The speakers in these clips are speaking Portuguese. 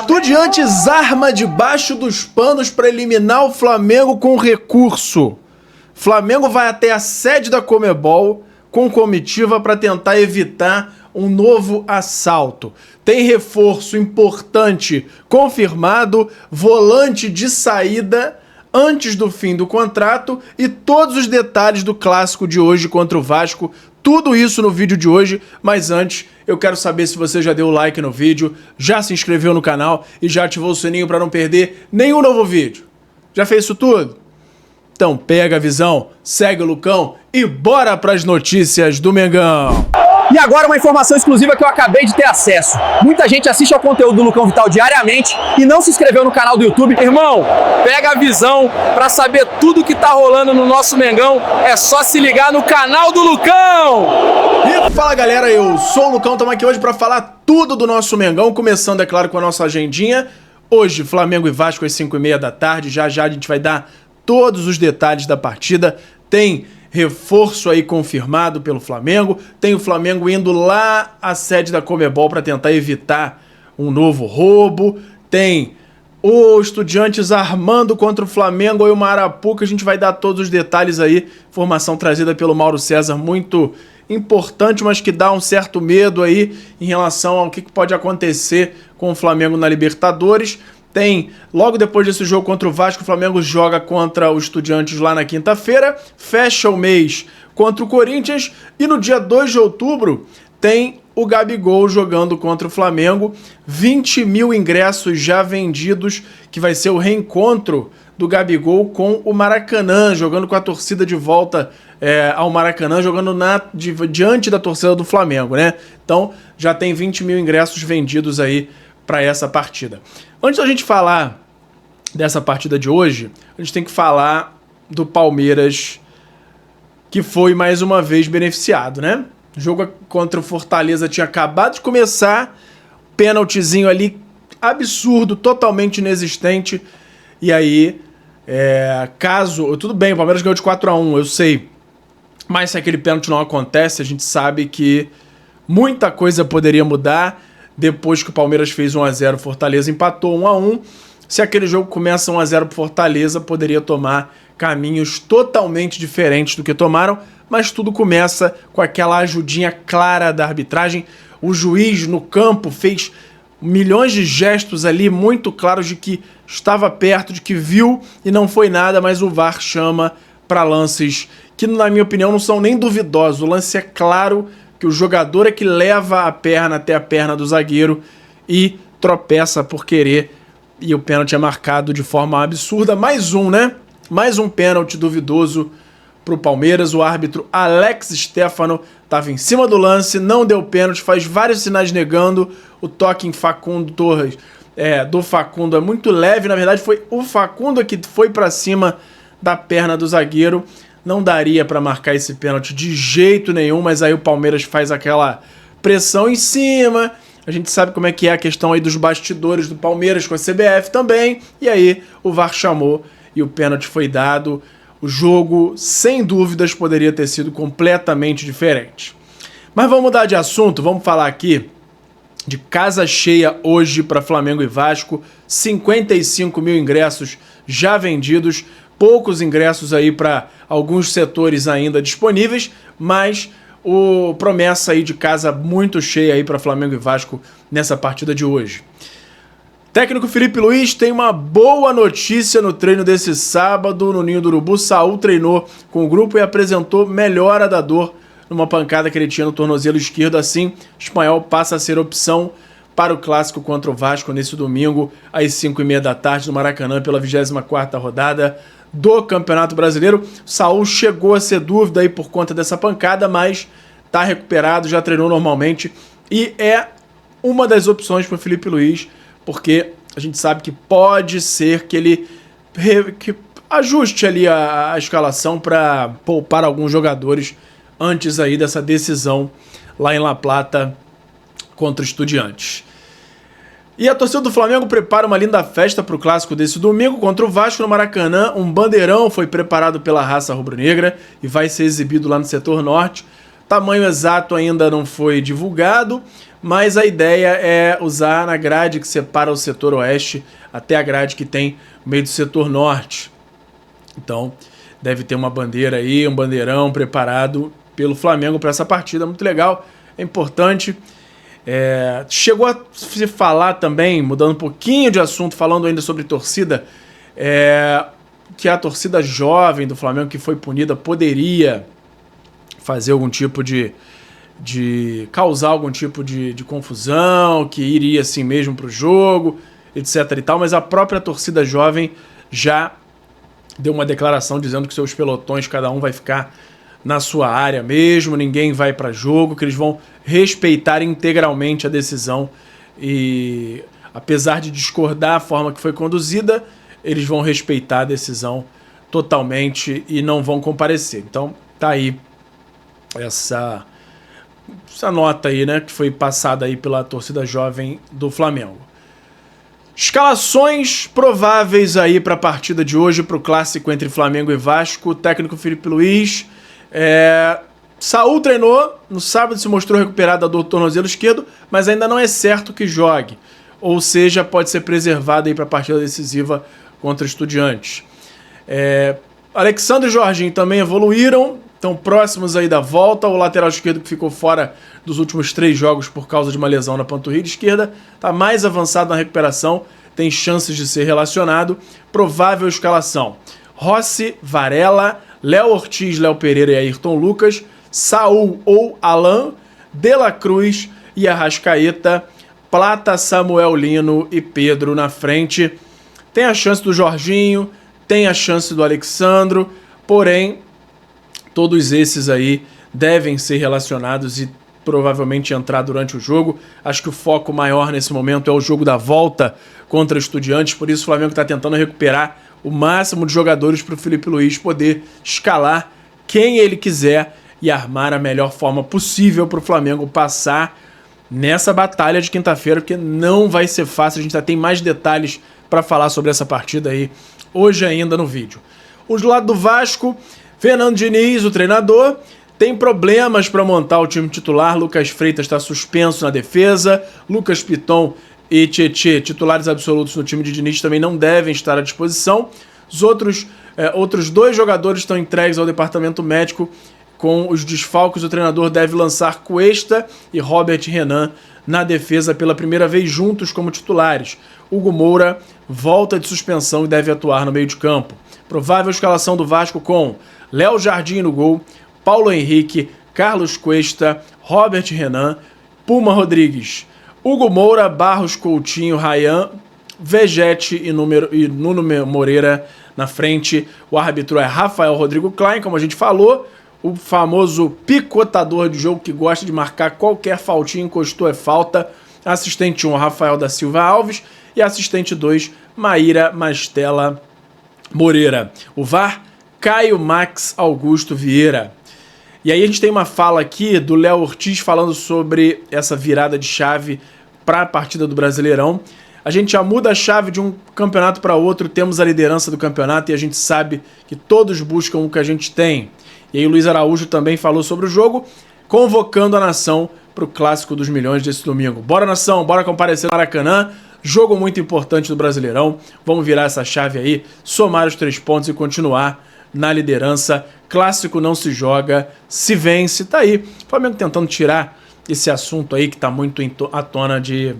Estudiantes arma debaixo dos panos para eliminar o Flamengo com recurso. Flamengo vai até a sede da Conmebol com comitiva para tentar evitar um novo assalto. Tem reforço importante confirmado, volante de saída antes do fim do contrato e todos os detalhes do clássico de hoje contra o Vasco. Tudo isso no vídeo de hoje, mas antes eu quero saber se você já deu o like no vídeo, já se inscreveu no canal e já ativou o sininho para não perder nenhum novo vídeo. Já fez isso tudo? Então pega a visão, segue o Lucão e bora para as notícias do Mengão. E agora uma informação exclusiva que eu acabei de ter acesso. Muita gente assiste ao conteúdo do Lucão Vital diariamente e não se inscreveu no canal do YouTube. Irmão, pega a visão para saber tudo que tá rolando no nosso Mengão. É só se ligar no canal do Lucão! E fala galera, eu sou o Lucão, estamos aqui hoje para falar tudo do nosso Mengão, começando é claro com a nossa agendinha. Hoje Flamengo e Vasco às 5h30 da tarde, já a gente vai dar todos os detalhes da partida. Tem reforço aí confirmado pelo Flamengo, tem o Flamengo indo lá à sede da Conmebol para tentar evitar um novo roubo, tem o Estudiantes armando contra o Flamengo e o Arapuca. A gente vai dar todos os detalhes aí, informação trazida pelo Mauro César, muito importante, mas que dá um certo medo aí em relação ao que pode acontecer com o Flamengo na Libertadores. Tem, logo depois desse jogo contra o Vasco, o Flamengo joga contra o Estudiantes lá na quinta-feira, fecha o mês contra o Corinthians e no dia 2 de outubro tem o Gabigol jogando contra o Flamengo. 20 mil ingressos já vendidos, que vai ser o reencontro do Gabigol com o Maracanã, jogando com a torcida de volta ao Maracanã, jogando diante da torcida do Flamengo, né? Então já tem 20 mil ingressos vendidos aí para essa partida. Antes da gente falar dessa partida de hoje, a gente tem que falar do Palmeiras, que foi mais uma vez beneficiado, né? O jogo contra o Fortaleza tinha acabado de começar, pênaltizinho ali absurdo, totalmente inexistente. E aí, tudo bem, o Palmeiras ganhou de 4-1, eu sei. Mas se aquele pênalti não acontece, a gente sabe que muita coisa poderia mudar. Depois que o Palmeiras fez 1-0, Fortaleza empatou 1-1. Se aquele jogo começa 1-0 pro Fortaleza, poderia tomar caminhos totalmente diferentes do que tomaram, mas tudo começa com aquela ajudinha clara da arbitragem. O juiz no campo fez milhões de gestos ali muito claros de que estava perto, de que viu e não foi nada, mas o VAR chama para lances que, na minha opinião, não são nem duvidosos. O lance é claro, que o jogador é que leva a perna até a perna do zagueiro e tropeça por querer, e o pênalti é marcado de forma absurda. Mais um, né? Mais um pênalti duvidoso pro Palmeiras. O árbitro Alex Stefano estava em cima do lance, não deu pênalti, faz vários sinais negando. O toque em Facundo Torres, do Facundo, é muito leve. Na verdade, foi o Facundo que foi para cima da perna do zagueiro. Não daria para marcar esse pênalti de jeito nenhum, mas aí o Palmeiras faz aquela pressão em cima. A gente sabe como é que é a questão aí dos bastidores do Palmeiras com a CBF também. E aí o VAR chamou e o pênalti foi dado. O jogo, sem dúvidas, poderia ter sido completamente diferente. Mas vamos mudar de assunto, vamos falar aqui de casa cheia hoje para Flamengo e Vasco. 55 mil ingressos já vendidos. Poucos ingressos aí para alguns setores ainda disponíveis, mas promessa aí de casa muito cheia aí para Flamengo e Vasco nessa partida de hoje. Técnico Felipe Luiz tem uma boa notícia no treino desse sábado no Ninho do Urubu. Saul treinou com o grupo e apresentou melhora da dor numa pancada que ele tinha no tornozelo esquerdo. Assim, o espanhol passa a ser opção para o clássico contra o Vasco nesse domingo às 5h30 da tarde no Maracanã pela 24ª rodada do Campeonato Brasileiro. Saul chegou a ser dúvida aí por conta dessa pancada, mas está recuperado, já treinou normalmente e é uma das opções para o Felipe Luiz, porque a gente sabe que pode ser que ele ajuste ali a escalação para poupar alguns jogadores antes aí dessa decisão lá em La Plata contra o Estudiantes. E a torcida do Flamengo prepara uma linda festa para o clássico desse domingo contra o Vasco no Maracanã. Um bandeirão foi preparado pela raça rubro-negra e vai ser exibido lá no setor norte. tamanho exato ainda não foi divulgado, mas a ideia é usar na grade que separa o setor oeste até a grade que tem no meio do setor norte. Então, deve ter uma bandeira aí, um bandeirão preparado pelo Flamengo para essa partida. Muito legal, é importante. Chegou a se falar também, mudando um pouquinho de assunto, falando ainda sobre torcida, que a torcida jovem do Flamengo que foi punida poderia fazer algum tipo de causar algum tipo de confusão, que iria assim mesmo para o jogo, etc e tal, mas a própria torcida jovem já deu uma declaração dizendo que seus pelotões, cada um vai ficar na sua área mesmo, ninguém vai para jogo, que eles vão respeitar integralmente a decisão e, apesar de discordar da forma que foi conduzida, eles vão respeitar a decisão totalmente e não vão comparecer. Então, tá aí essa nota aí, né, que foi passada aí pela torcida jovem do Flamengo. Escalações prováveis aí para a partida de hoje, para o clássico entre Flamengo e Vasco. O técnico Felipe Luiz. Saul treinou, no sábado se mostrou recuperado do tornozelo esquerdo, mas ainda não é certo que jogue. Ou seja, pode ser preservado aí para a partida decisiva contra Estudiantes. Alexandre e Jorginho também evoluíram, estão próximos aí da volta. O lateral esquerdo que ficou fora dos últimos 3 jogos por causa de uma lesão na panturrilha esquerda está mais avançado na recuperação, tem chances de ser relacionado. Provável escalação: Rossi, Varela, Léo Ortiz, Léo Pereira e Ayrton Lucas, Saul ou Alan, De La Cruz e Arrascaeta, Plata, Samuel Lino e Pedro na frente. Tem a chance do Jorginho, tem a chance do Alexandro, porém todos esses aí devem ser relacionados e provavelmente entrar durante o jogo. Acho que o foco maior nesse momento é o jogo da volta contra Estudiantes, por isso o Flamengo está tentando recuperar o máximo de jogadores para o Felipe Luiz poder escalar quem ele quiser e armar a melhor forma possível para o Flamengo passar nessa batalha de quinta-feira, porque não vai ser fácil. A gente já tem mais detalhes para falar sobre essa partida aí hoje ainda no vídeo. Do lado do Vasco, Fernando Diniz, o treinador, tem problemas para montar o time titular. Lucas Freitas está suspenso na defesa. Lucas Piton e Tietê, titulares absolutos no time de Diniz, também não devem estar à disposição. Os outros 2 jogadores estão entregues ao departamento médico. Com os desfalques, o treinador deve lançar Cuesta e Robert Renan na defesa pela primeira vez juntos como titulares. Hugo Moura volta de suspensão e deve atuar no meio de campo. Provável escalação do Vasco com Léo Jardim no gol, Paulo Henrique, Carlos Cuesta, Robert Renan, Puma Rodrigues, Hugo Moura, Barros Coutinho, Ryan, Vegete e Nuno Moreira na frente. O árbitro é Rafael Rodrigo Klein, como a gente falou, o famoso picotador de jogo que gosta de marcar qualquer faltinha, encostou é falta. Assistente 1, Rafael da Silva Alves, e assistente 2, Maíra Mastella Moreira. O VAR, Caio Max Augusto Vieira. E aí a gente tem uma fala aqui do Léo Ortiz falando sobre essa virada de chave para a partida do Brasileirão. A gente já muda a chave de um campeonato para outro, temos a liderança do campeonato e a gente sabe que todos buscam o que a gente tem. E aí o Luiz Araújo também falou sobre o jogo, convocando a nação para o Clássico dos Milhões desse domingo. Bora, nação, bora comparecer no Maracanã. Jogo muito importante do Brasileirão. Vamos virar essa chave aí, somar os 3 pontos e continuar na liderança. Clássico não se joga, se vence. Tá aí, o Flamengo tentando tirar esse assunto aí que tá muito à tona de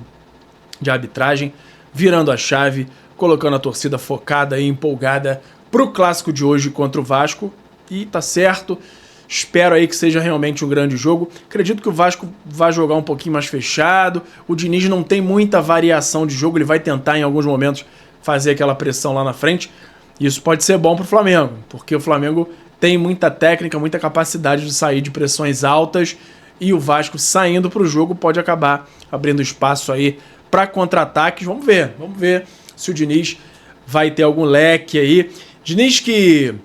arbitragem, virando a chave, colocando a torcida focada e empolgada pro clássico de hoje contra o Vasco. E tá certo, espero aí que seja realmente um grande jogo. Acredito que o Vasco vai jogar um pouquinho mais fechado. O Diniz não tem muita variação de jogo, ele vai tentar em alguns momentos fazer aquela pressão lá na frente. Isso pode ser bom pro Flamengo, porque o Flamengo tem muita técnica, muita capacidade de sair de pressões altas, e o Vasco saindo pro jogo pode acabar abrindo espaço aí para contra-ataques. Vamos ver se o Diniz vai ter algum leque aí. Diniz que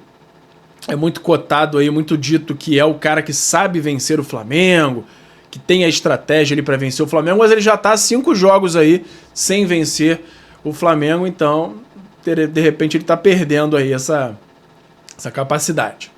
é muito cotado aí, muito dito que é o cara que sabe vencer o Flamengo, que tem a estratégia ali para vencer o Flamengo, mas ele já tá 5 jogos aí sem vencer o Flamengo, então de repente ele tá perdendo aí essa capacidade.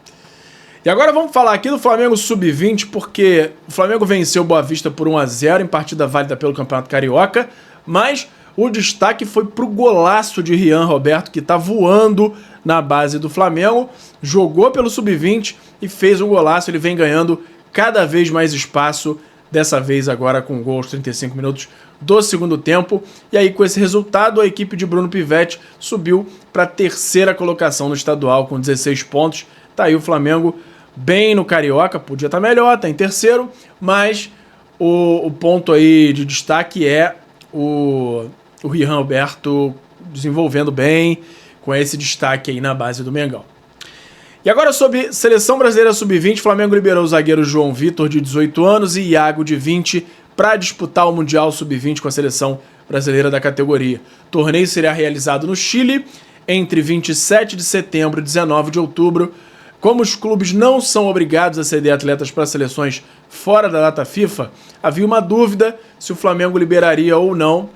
E agora vamos falar aqui do Flamengo Sub-20, porque o Flamengo venceu o Boa Vista por 1-0 em partida válida pelo Campeonato Carioca, mas o destaque foi pro golaço de Rian Roberto, que tá voando na base do Flamengo, jogou pelo Sub-20 e fez um golaço. Ele vem ganhando cada vez mais espaço, dessa vez agora com gol aos 35 minutos do segundo tempo. E aí, com esse resultado, a equipe de Bruno Pivetti subiu para a terceira colocação no estadual com 16 pontos. Tá aí o Flamengo bem no Carioca, podia estar melhor, tá em terceiro, mas o ponto aí de destaque é o Rian Roberto desenvolvendo bem, com esse destaque aí na base do Mengão. E agora sobre Seleção Brasileira Sub-20, o Flamengo liberou o zagueiro João Vitor, de 18 anos, e Iago, de 20, para disputar o Mundial Sub-20 com a Seleção Brasileira da categoria. O torneio será realizado no Chile entre 27 de setembro e 19 de outubro. Como os clubes não são obrigados a ceder atletas para seleções fora da data FIFA, havia uma dúvida se o Flamengo liberaria ou não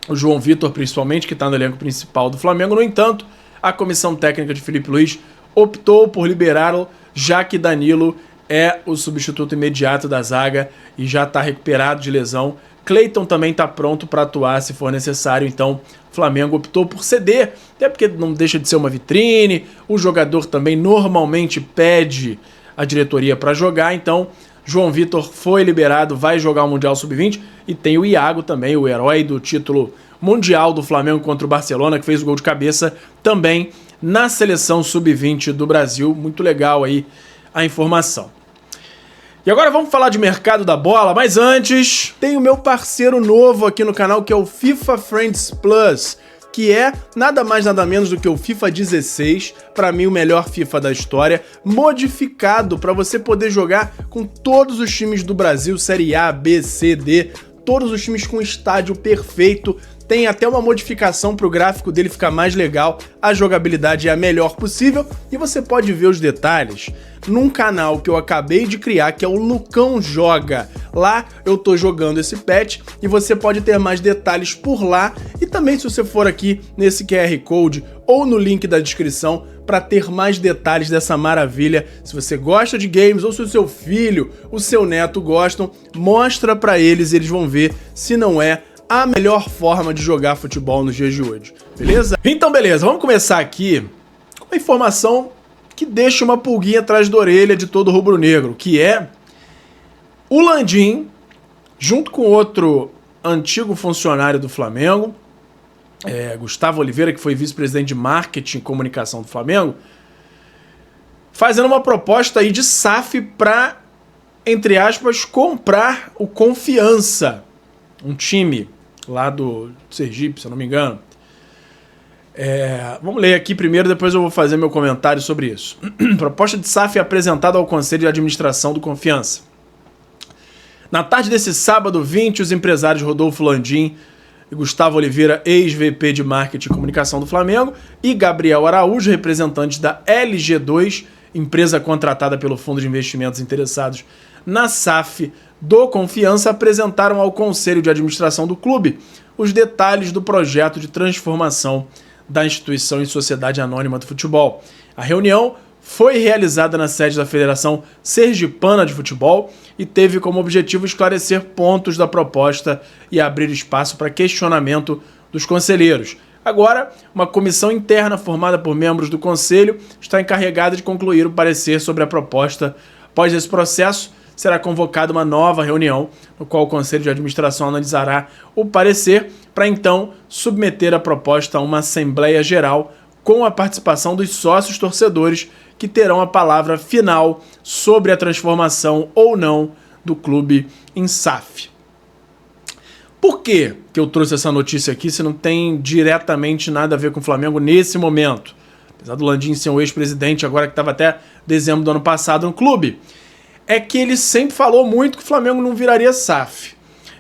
o João Vitor, principalmente, que está no elenco principal do Flamengo. No entanto, a comissão técnica de Felipe Luiz optou por liberá-lo, já que Danilo é o substituto imediato da zaga e já está recuperado de lesão. Cleiton também está pronto para atuar se for necessário, então o Flamengo optou por ceder, até porque não deixa de ser uma vitrine, o jogador também normalmente pede a diretoria para jogar, então João Vitor foi liberado, vai jogar o Mundial Sub-20, e tem o Iago também, o herói do título mundial do Flamengo contra o Barcelona, que fez o gol de cabeça também na Seleção Sub-20 do Brasil. Muito legal aí a informação. E agora vamos falar de mercado da bola, mas antes tem o meu parceiro novo aqui no canal, que é o FIFA Friends Plus, que é nada mais nada menos do que o FIFA 16, para mim o melhor FIFA da história, modificado para você poder jogar com todos os times do Brasil, Série A, B, C, D, todos os times com estádio perfeito. Tem até uma modificação para o gráfico dele ficar mais legal, a jogabilidade é a melhor possível e você pode ver os detalhes num canal que eu acabei de criar, que é o Lucão Joga. Lá eu tô jogando esse patch e você pode ter mais detalhes por lá, e também se você for aqui nesse QR Code ou no link da descrição para ter mais detalhes dessa maravilha. Se você gosta de games ou se o seu filho, o seu neto gostam, mostra para eles e eles vão ver se não é a melhor forma de jogar futebol nos dias de hoje, beleza? Então beleza, vamos começar aqui com uma informação que deixa uma pulguinha atrás da orelha de todo rubro-negro, que é o Landim, junto com outro antigo funcionário do Flamengo, Gustavo Oliveira, que foi vice-presidente de marketing e comunicação do Flamengo, fazendo uma proposta aí de SAF para, entre aspas, comprar o Confiança, um time lá do Sergipe, se eu não me engano. Vamos ler aqui primeiro, depois eu vou fazer meu comentário sobre isso. Proposta de SAF apresentada ao Conselho de Administração do Confiança. Na tarde desse sábado 20, os empresários Rodolfo Landim e Gustavo Oliveira, ex-VP de Marketing e Comunicação do Flamengo, e Gabriel Araújo, representantes da LG2, empresa contratada pelo Fundo de Investimentos interessados na SAF do Confiança, apresentaram ao Conselho de Administração do clube os detalhes do projeto de transformação da instituição em sociedade anônima do futebol. A reunião foi realizada na sede da Federação Sergipana de Futebol e teve como objetivo esclarecer pontos da proposta e abrir espaço para questionamento dos conselheiros. Agora, uma comissão interna formada por membros do Conselho está encarregada de concluir o parecer sobre a proposta. Após esse processo, será convocada uma nova reunião, no qual o Conselho de Administração analisará o parecer para então submeter a proposta a uma Assembleia Geral com a participação dos sócios torcedores, que terão a palavra final sobre a transformação ou não do clube em SAF. Por que eu trouxe essa notícia aqui se não tem diretamente nada a ver com o Flamengo nesse momento? Apesar do Landim ser um ex-presidente agora que estava até dezembro do ano passado no clube, é que ele sempre falou muito que o Flamengo não viraria SAF.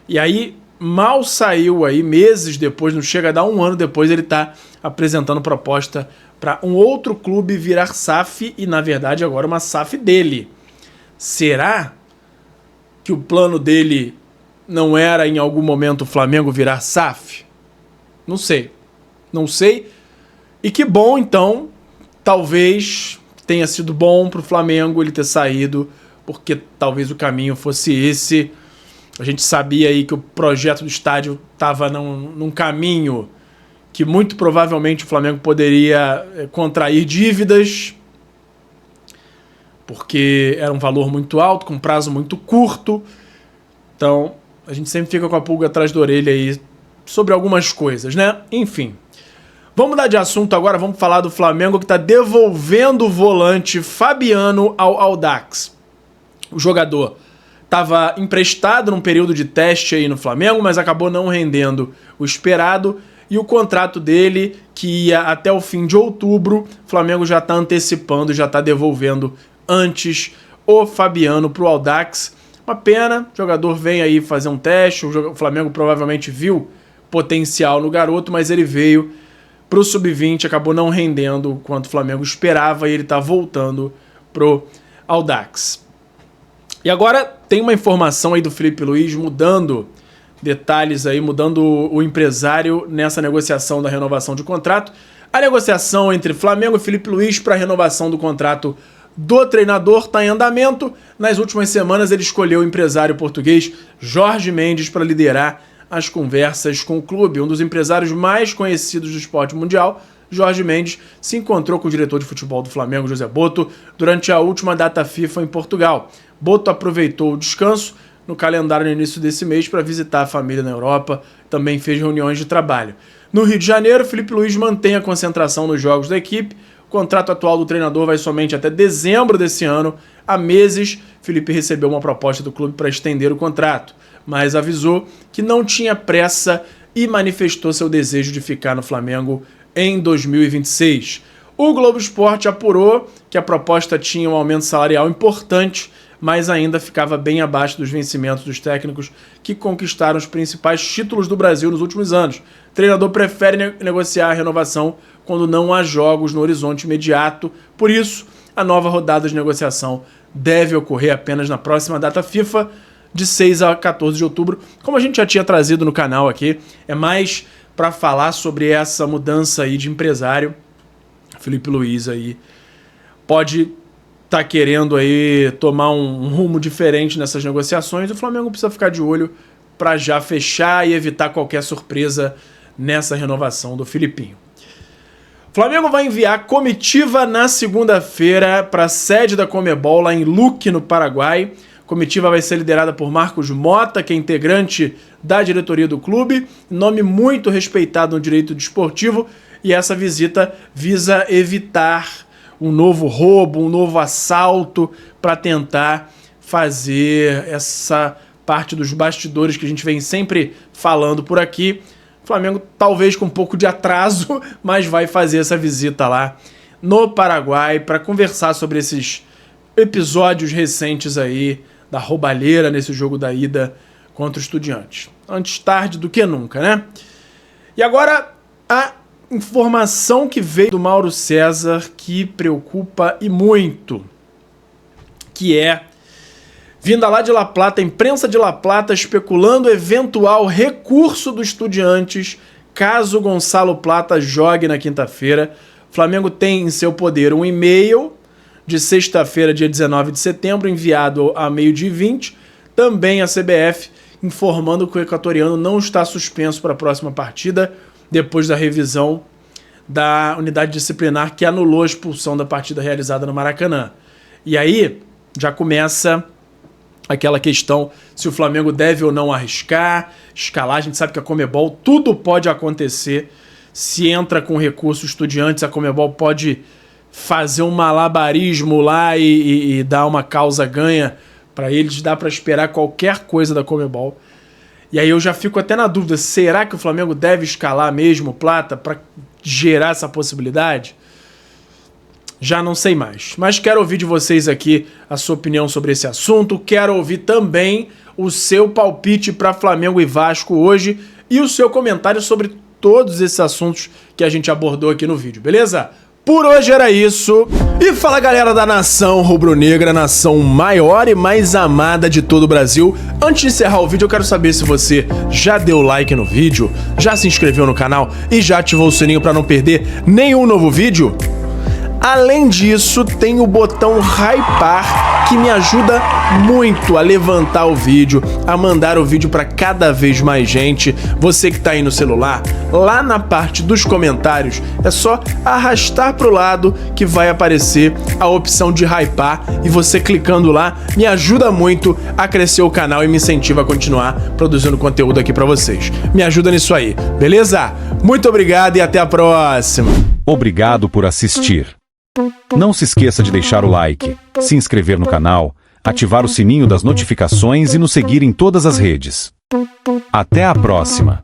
E aí, mal saiu aí, meses depois, não chega a dar um ano depois, ele está apresentando proposta para um outro clube virar SAF e, na verdade, agora uma SAF dele. Será que o plano dele não era, em algum momento, o Flamengo virar SAF? Não sei. Não sei. E que bom, então, talvez tenha sido bom pro Flamengo ele ter saído, porque talvez o caminho fosse esse. A gente sabia aí que o projeto do estádio estava num caminho que muito provavelmente o Flamengo poderia contrair dívidas, porque era um valor muito alto, com prazo muito curto. Então, a gente sempre fica com a pulga atrás da orelha aí sobre algumas coisas, né? Enfim. Vamos mudar de assunto agora, vamos falar do Flamengo que está devolvendo o volante Fabiano ao Audax. O jogador estava emprestado num período de teste aí no Flamengo, mas acabou não rendendo o esperado. E o contrato dele, que ia até o fim de outubro, o Flamengo já está antecipando, já está devolvendo antes o Fabiano para o Audax. Uma pena, o jogador vem aí fazer um teste, o Flamengo provavelmente viu potencial no garoto, mas ele veio para o Sub-20, acabou não rendendo o quanto o Flamengo esperava e ele está voltando pro Audax. E agora tem uma informação aí do Felipe Luiz mudando detalhes aí, mudando o empresário nessa negociação da renovação de contrato. A negociação entre Flamengo e Felipe Luiz para a renovação do contrato do treinador está em andamento. Nas últimas semanas ele escolheu o empresário português Jorge Mendes para liderar as conversas com o clube. Um dos empresários mais conhecidos do esporte mundial, Jorge Mendes, se encontrou com o diretor de futebol do Flamengo, José Boto, durante a última data FIFA em Portugal. Boto aproveitou o descanso no calendário no início desse mês para visitar a família na Europa, também fez reuniões de trabalho. No Rio de Janeiro, Felipe Luiz mantém a concentração nos jogos da equipe. O contrato atual do treinador vai somente até dezembro desse ano. Há meses, Felipe recebeu uma proposta do clube para estender o contrato, mas avisou que não tinha pressa e manifestou seu desejo de ficar no Flamengo em 2026. O Globo Esporte apurou que a proposta tinha um aumento salarial importante, mas ainda ficava bem abaixo dos vencimentos dos técnicos que conquistaram os principais títulos do Brasil nos últimos anos. O treinador prefere negociar a renovação quando não há jogos no horizonte imediato. Por isso, a nova rodada de negociação deve ocorrer apenas na próxima data FIFA, de 6 a 14 de outubro. Como a gente já tinha trazido no canal aqui, é mais para falar sobre essa mudança aí de empresário. Felipe Luiz aí pode tá querendo aí tomar um rumo diferente nessas negociações. O Flamengo precisa ficar de olho para já fechar e evitar qualquer surpresa nessa renovação do Filipinho. O Flamengo vai enviar comitiva na segunda-feira para a sede da Conmebol lá em Luque, no Paraguai. A comitiva vai ser liderada por Marcos Mota, que é integrante da diretoria do clube, nome muito respeitado no direito desportivo, e essa visita visa evitar um novo roubo, um novo assalto, para tentar fazer essa parte dos bastidores que a gente vem sempre falando por aqui. O Flamengo talvez com um pouco de atraso, mas vai fazer essa visita lá no Paraguai para conversar sobre esses episódios recentes aí da roubalheira nesse jogo da ida contra o Estudiantes. Antes tarde do que nunca, né? E agora a informação que veio do Mauro César que preocupa e muito, que é vinda lá de La Plata, a imprensa de La Plata especulando eventual recurso do Estudiantes caso Gonçalo Plata jogue na quinta-feira. O Flamengo tem em seu poder um e-mail de sexta-feira, dia 19 de setembro, enviado a 12h20, também a CBF, informando que o equatoriano não está suspenso para a próxima partida, depois da revisão da unidade disciplinar que anulou a expulsão da partida realizada no Maracanã. E aí já começa aquela questão se o Flamengo deve ou não arriscar, escalar. A gente sabe que a Conmebol, tudo pode acontecer. Se entra com recurso Estudiantes, a Conmebol pode fazer um malabarismo lá e dar uma causa ganha para eles. Dá para esperar qualquer coisa da Conmebol. E aí eu já fico até na dúvida, será que o Flamengo deve escalar mesmo o Plata para gerar essa possibilidade? Já não sei mais. Mas quero ouvir de vocês aqui a sua opinião sobre esse assunto. Quero ouvir também o seu palpite para Flamengo e Vasco hoje e o seu comentário sobre todos esses assuntos que a gente abordou aqui no vídeo, beleza? Por hoje era isso. E fala, galera da nação rubro-negra, nação maior e mais amada de todo o Brasil. Antes de encerrar o vídeo, eu quero saber se você já deu like no vídeo, já se inscreveu no canal e já ativou o sininho para não perder nenhum novo vídeo. Além disso, tem o botão hypar, que me ajuda muito a levantar o vídeo, a mandar o vídeo para cada vez mais gente. Você que está aí no celular, lá na parte dos comentários, é só arrastar para o lado que vai aparecer a opção de hypar, e você clicando lá me ajuda muito a crescer o canal e me incentiva a continuar produzindo conteúdo aqui para vocês. Me ajuda nisso aí, beleza? Muito obrigado e até a próxima. Obrigado por assistir. Não se esqueça de deixar o like, se inscrever no canal, ativar o sininho das notificações e nos seguir em todas as redes. Até a próxima!